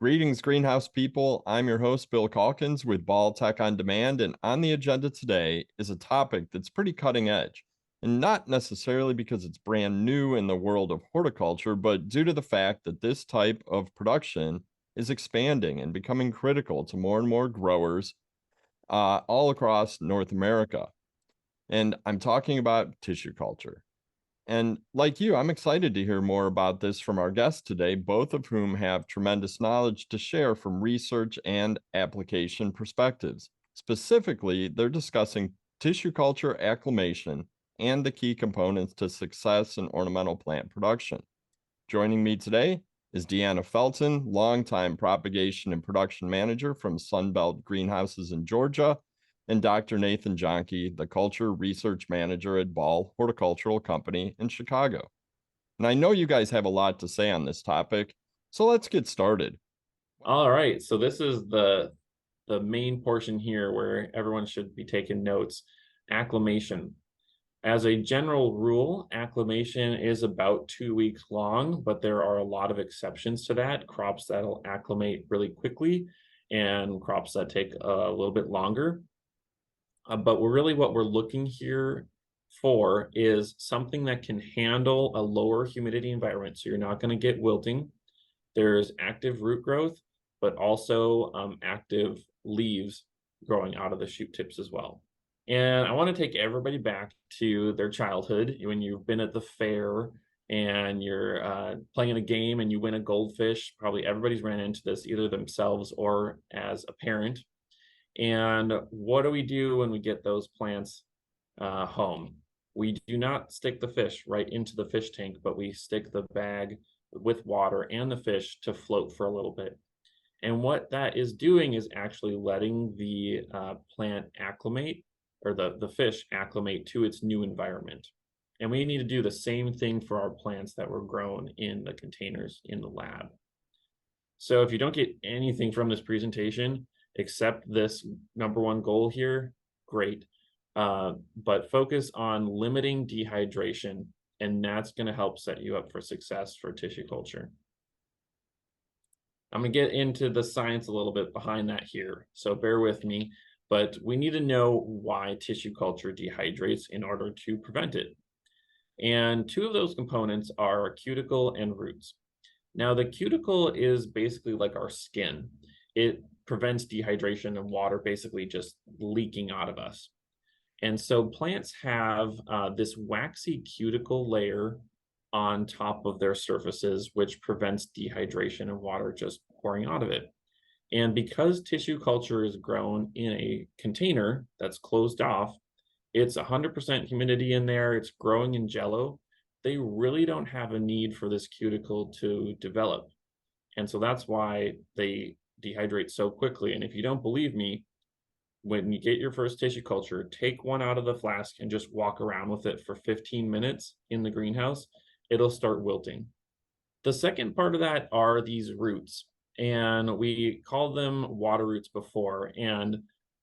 Greetings, greenhouse people. I'm your host, Bill Calkins with Ball Tech on Demand, and on the agenda today is a topic that's pretty cutting edge, and not necessarily because it's brand new in the world of horticulture, but due to the fact that this type of production is expanding and becoming critical to more and more growers all across North America. And I'm talking about tissue culture. And like you, I'm excited to hear more about this from our guests today, both of whom have tremendous knowledge to share from research and application perspectives. Specifically, they're discussing tissue culture acclimation and the key components to success in ornamental plant production. Joining me today is Deanna Felton, longtime propagation and production manager from Sunbelt Greenhouses in Georgia, and Dr. Nathan Johnke, the culture research manager at Ball Horticultural Company in Chicago. And I know you guys have a lot to say on this topic, so let's get started. All right, so this is the main portion here where everyone should be taking notes. Acclimation. As a general rule, acclimation is about 2 weeks long, but there are a lot of exceptions to that. Crops that'll acclimate really quickly and crops that take a little bit longer. But what we're looking here for is something that can handle a lower humidity environment. So you're not going to get wilting. There's active root growth, but also active leaves growing out of the shoot tips as well. And I want to take everybody back to their childhood when you've been at the fair and you're playing a game and you win a goldfish. Probably everybody's ran into this either themselves or as a parent. And what do we do when we get those plants home? We do not stick the fish right into the fish tank, but we stick the bag with water and the fish to float for a little bit. And what that is doing is actually letting the plant acclimate, or the fish acclimate to its new environment. And we need to do the same thing for our plants that were grown in the containers in the lab. So if you don't get anything from this presentation, except this number one goal here, great. But focus on limiting dehydration, and that's going to help set you up for success for tissue culture. I'm going to get into the science a little bit behind that here, so bear with me, but we need to know why tissue culture dehydrates in order to prevent it. And two of those components are cuticle and roots. Now, the cuticle is basically like our skin. It prevents dehydration and water basically just leaking out of us. And so plants have this waxy cuticle layer on top of their surfaces, which prevents dehydration and water just pouring out of it. And because tissue culture is grown in a container that's closed off, it's 100% humidity in there, it's growing in jello. They really don't have a need for this cuticle to develop. And so that's why they dehydrate so quickly. And if you don't believe me, when you get your first tissue culture, take one out of the flask and just walk around with it for 15 minutes in the greenhouse. It'll start wilting. The second part of that are these roots, and we called them water roots before. And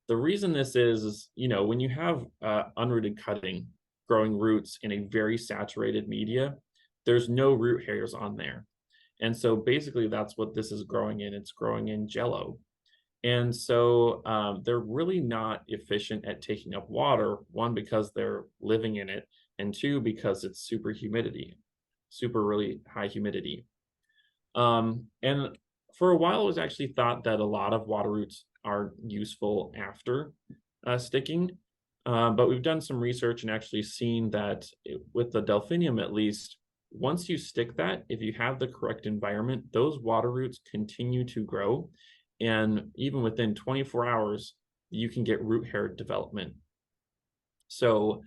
the reason this is, when you have unrooted cutting growing roots in a very saturated media, there's no root hairs on there. And so basically that's what this is growing in. It's growing in jello. And so they're really not efficient at taking up water, one, because they're living in it, and two, because it's super really high humidity. And for a while, it was actually thought that a lot of water roots are useful after sticking. But we've done some research and actually seen that with the delphinium, at least, once you stick that, if you have the correct environment, those water roots continue to grow. And even within 24 hours, you can get root hair development. So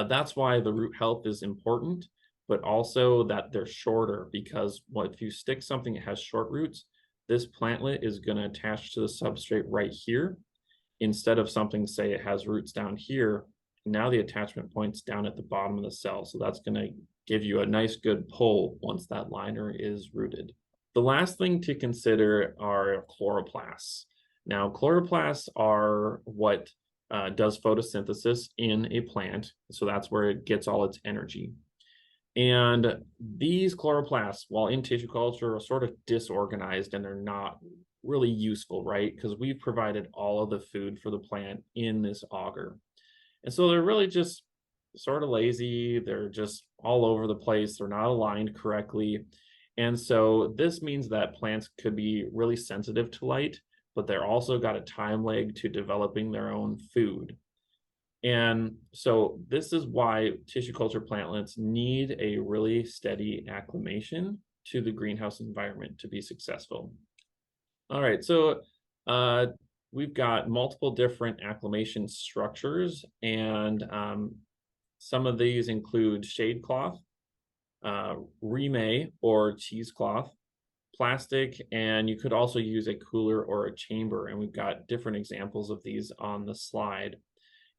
that's why the root health is important, but also that they're shorter, because if you stick something that has short roots, this plantlet is going to attach to the substrate right here instead of something, say it has roots down here. Now the attachment point's down at the bottom of the cell. So that's going to give you a nice good pull once that liner is rooted. The last thing to consider are chloroplasts. Now, chloroplasts are what does photosynthesis in a plant. So that's where it gets all its energy. And these chloroplasts, while in tissue culture, are sort of disorganized and they're not really useful, right? Because we've provided all of the food for the plant in this auger. And so they're really just sort of lazy. They're just all over the place. They're not aligned correctly. And so this means that plants could be really sensitive to light, but they're also got a time lag to developing their own food. And so this is why tissue culture plantlets need a really steady acclimation to the greenhouse environment to be successful. All right, so uh, we've got multiple different acclimation structures, and some of these include shade cloth, remay or cheesecloth, plastic, and you could also use a cooler or a chamber. And we've got different examples of these on the slide.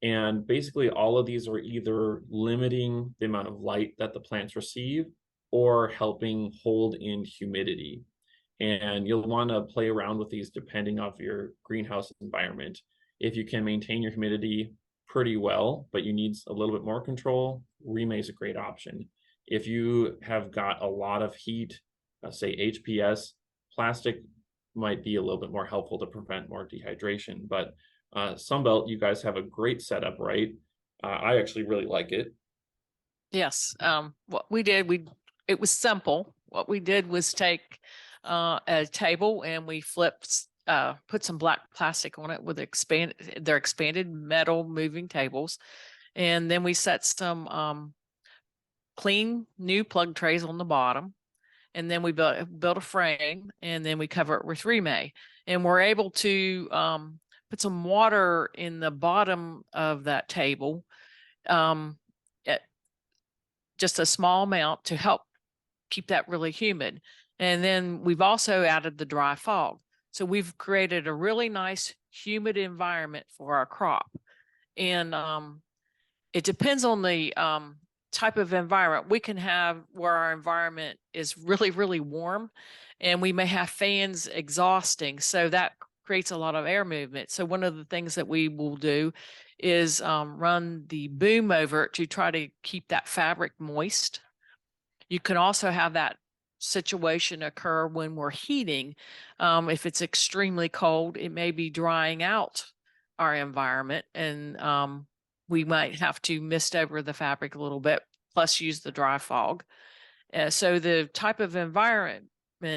And basically, all of these are either limiting the amount of light that the plants receive or helping hold in humidity. And you'll want to play around with these depending on your greenhouse environment. If you can maintain your humidity pretty well, but you need a little bit more control, Remay is a great option. If you have got a lot of heat, say HPS, plastic might be a little bit more helpful to prevent more dehydration. But Sunbelt, you guys have a great setup, right? I actually really like it. Yes. What we did, it was simple. What we did was take a table and we put some black plastic on it with they're expanded metal moving tables. And then we set some clean new plug trays on the bottom. And then we built a frame, and then we cover it with remay. And we're able to put some water in the bottom of that table, just a small amount to help keep that really humid. And then we've also added the dry fog. So we've created a really nice humid environment for our crop. And it depends on the type of environment. We can have where our environment is really, really warm, and we may have fans exhausting. So that creates a lot of air movement. So one of the things that we will do is run the boom over it to try to keep that fabric moist. You can also have that situation occur when we're heating. If it's extremely cold, it may be drying out our environment, and we might have to mist over the fabric a little bit, plus use the dry fog. So the type of environment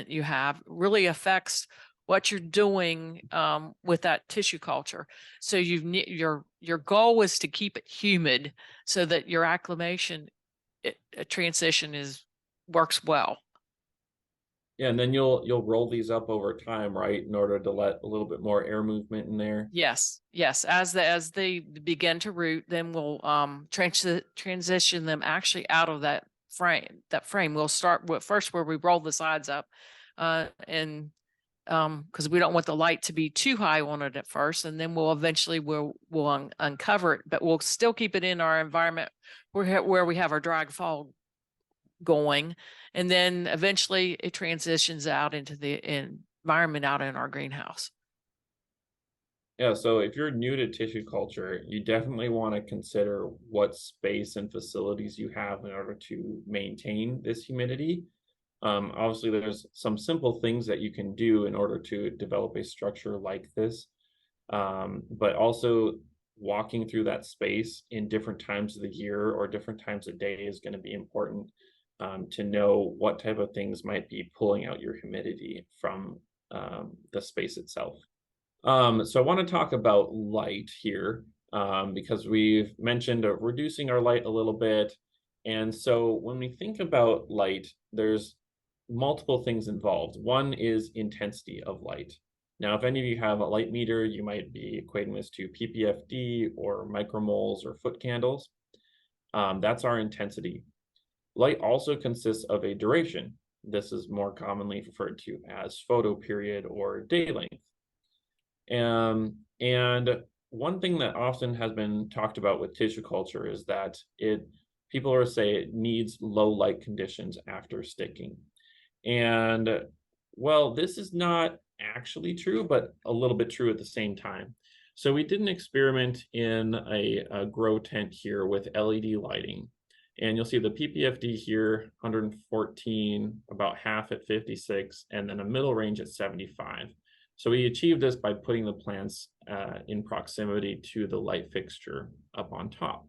you have really affects what you're doing with that tissue culture. So your goal is to keep it humid so that your acclimation transition works well. Yeah, and then you'll roll these up over time, right, in order to let a little bit more air movement in there. Yes, yes. As they begin to root, then we'll transition them actually out of that frame. We'll start with first where we roll the sides up, and because we don't want the light to be too high on it at first, and then we'll uncover it, but we'll still keep it in our environment where we have our dry fog going, and then eventually it transitions out into the environment out in our greenhouse. Yeah, so if you're new to tissue culture, you definitely want to consider what space and facilities you have in order to maintain this humidity. Obviously, there's some simple things that you can do in order to develop a structure like this, but also walking through that space in different times of the year or different times of day is going to be important to know what type of things might be pulling out your humidity from the space itself. So I want to talk about light here because we've mentioned reducing our light a little bit. And so when we think about light, there's multiple things involved. One is intensity of light. Now, if any of you have a light meter, you might be equating this to ppfd or micromoles or foot candles. That's our intensity. Light also consists of a duration. This is more commonly referred to as photoperiod or day length. And one thing that often has been talked about with tissue culture is that people are say it needs low light conditions after sticking. And well, this is not actually true, but a little bit true at the same time. So we did an experiment in a grow tent here with LED lighting. And you'll see the PPFD here, 114, about half at 56, and then a middle range at 75. So we achieved this by putting the plants in proximity to the light fixture up on top.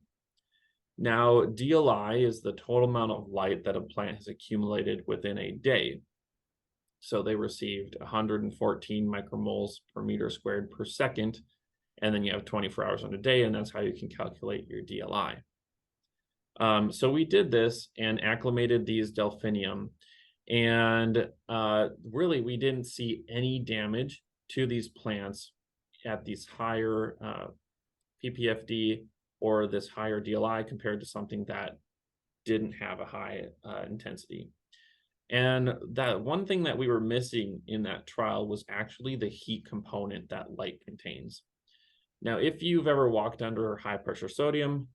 Now, DLI is the total amount of light that a plant has accumulated within a day. So they received 114 micromoles per meter squared per second, and then you have 24 hours on a day, and that's how you can calculate your DLI. So we did this and acclimated these delphinium, and really we didn't see any damage to these plants at these higher PPFD or this higher DLI compared to something that didn't have a high intensity. And that one thing that we were missing in that trial was actually the heat component that light contains. Now, if you've ever walked under high pressure sodium,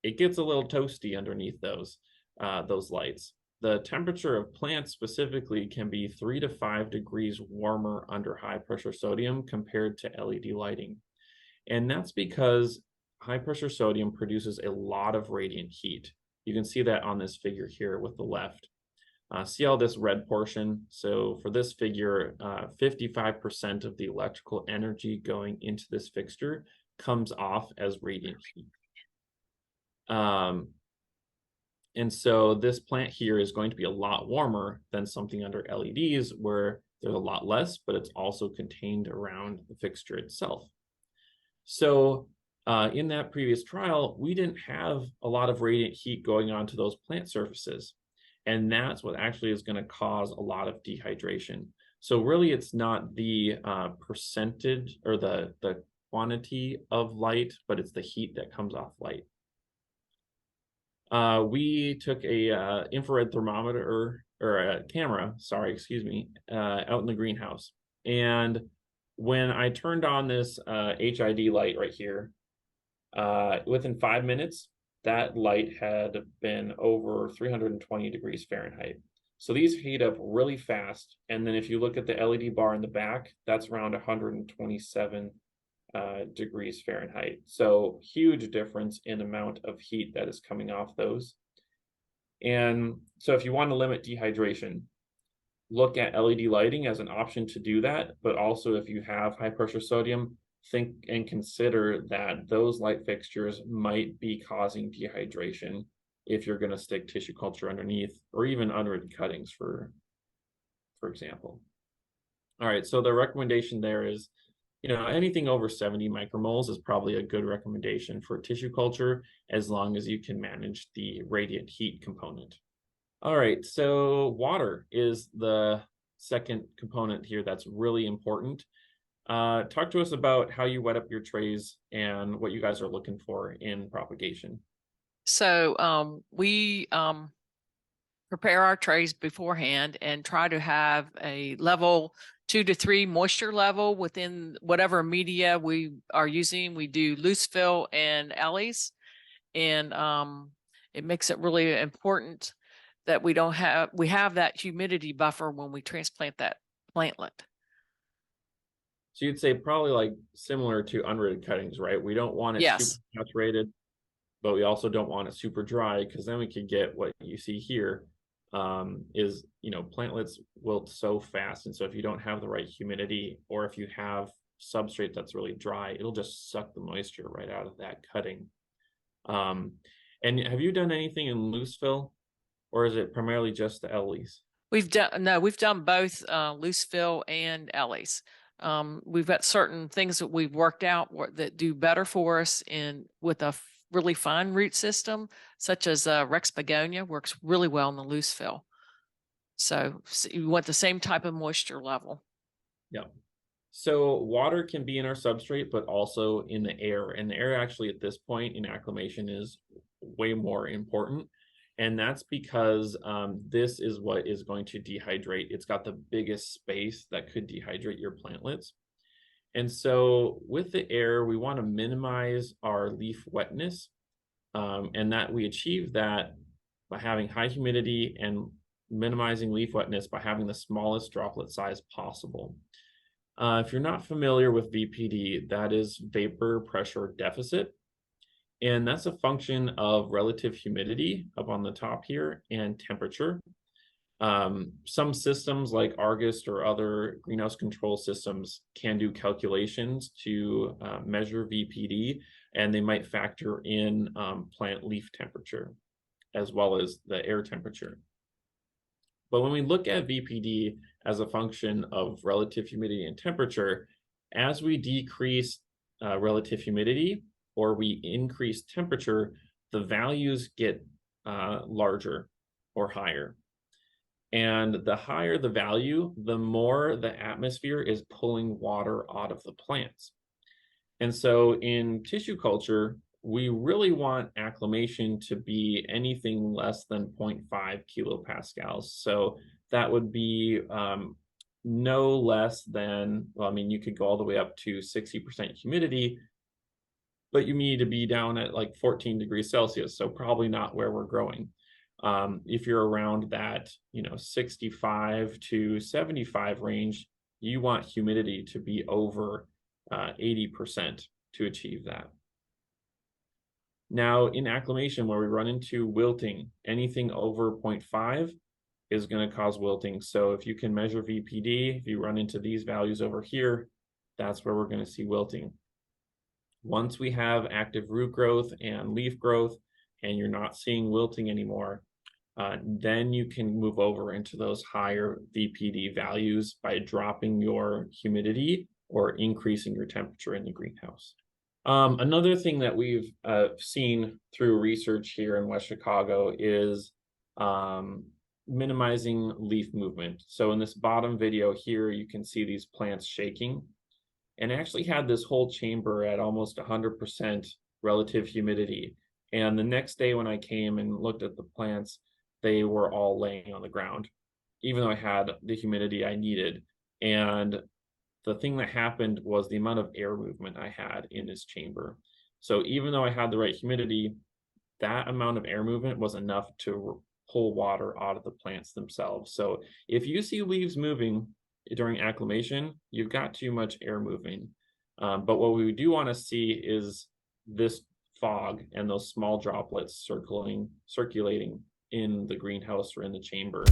it gets a little toasty underneath those lights. The temperature of plants specifically can be 3 to 5 degrees warmer under high pressure sodium compared to LED lighting. And that's because high pressure sodium produces a lot of radiant heat. You can see that on this figure here with the left. See all this red portion? So for this figure, 55% of the electrical energy going into this fixture comes off as radiant heat. And so this plant here is going to be a lot warmer than something under LEDs where there's a lot less, but it's also contained around the fixture itself. So in that previous trial, we didn't have a lot of radiant heat going onto those plant surfaces. And that's what actually is going to cause a lot of dehydration. So really, it's not the percentage or the quantity of light, but it's the heat that comes off light. We took a infrared thermometer or a camera, sorry, excuse me, out in the greenhouse. And when I turned on this HID light right here, within 5 minutes, that light had been over 320 degrees Fahrenheit. So these heat up really fast. And then if you look at the LED bar in the back, that's around 127 degrees Fahrenheit. So huge difference in amount of heat that is coming off those. And so if you want to limit dehydration, look at LED lighting as an option to do that. But also if you have high pressure sodium, think and consider that those light fixtures might be causing dehydration if you're going to stick tissue culture underneath or even under the cuttings, for example. All right, so the recommendation there is, anything over 70 micromoles is probably a good recommendation for tissue culture as long as you can manage the radiant heat component. All right, so water is the second component here that's really important. Talk to us about how you wet up your trays and what you guys are looking for in propagation. So we prepare our trays beforehand and try to have a level 2 to 3 moisture level within whatever media we are using. We do loose fill and alleys, and it makes it really important that we have that humidity buffer when we transplant that plantlet. So you'd say probably like similar to unrated cuttings, right? We don't want it super saturated, but we also don't want it super dry, because then we could get what you see here is, plantlets wilt so fast. And so if you don't have the right humidity, or if you have substrate that's really dry, it'll just suck the moisture right out of that cutting. And have you done anything in loose fill, or is it primarily just the LEs? We've done both loose fill and LEs. We've got certain things that we've worked out that do better for us with a really fine root system, such as Rex begonia works really well in the loose fill. So you want the same type of moisture level. Yeah. So water can be in our substrate, but also in the air. And the air actually at this point in acclimation is way more important. And that's because this is what is going to dehydrate. It's got the biggest space that could dehydrate your plantlets. And so with the air, we want to minimize our leaf wetness, and that we achieve that by having high humidity and minimizing leaf wetness by having the smallest droplet size possible. If you're not familiar with VPD, that is vapor pressure deficit. And that's a function of relative humidity up on the top here and temperature. Some systems like Argus or other greenhouse control systems can do calculations to measure VPD, and they might factor in plant leaf temperature as well as the air temperature. But when we look at VPD as a function of relative humidity and temperature, as we decrease relative humidity or we increase temperature, the values get larger or higher. And the higher the value, the more the atmosphere is pulling water out of the plants. And so in tissue culture, we really want acclimation to be anything less than 0.5 kilopascals. So that would be no less than, well, I mean, you could go all the way up to 60% humidity, but you need to be down at like 14 degrees Celsius. So probably not where we're growing. If you're around that, 65 to 75 range, you want humidity to be over 80% to achieve that. Now, in acclimation, where we run into wilting, anything over 0.5 is going to cause wilting. So if you can measure VPD, if you run into these values over here, that's where we're going to see wilting. Once we have active root growth and leaf growth, and you're not seeing wilting anymore, then you can move over into those higher VPD values by dropping your humidity or increasing your temperature in the greenhouse. Another thing that we've seen through research here in West Chicago is minimizing leaf movement. So in this bottom video here, you can see these plants shaking, and I actually had this whole chamber at almost 100% relative humidity. And the next day when I came and looked at the plants, they were all laying on the ground, even though I had the humidity I needed. And the thing that happened was the amount of air movement I had in this chamber. So even though I had the right humidity, that amount of air movement was enough to pull water out of the plants themselves. So if you see leaves moving during acclimation, you've got too much air moving. But what we do want to see is this fog and those small droplets circulating in the greenhouse or in the chamber.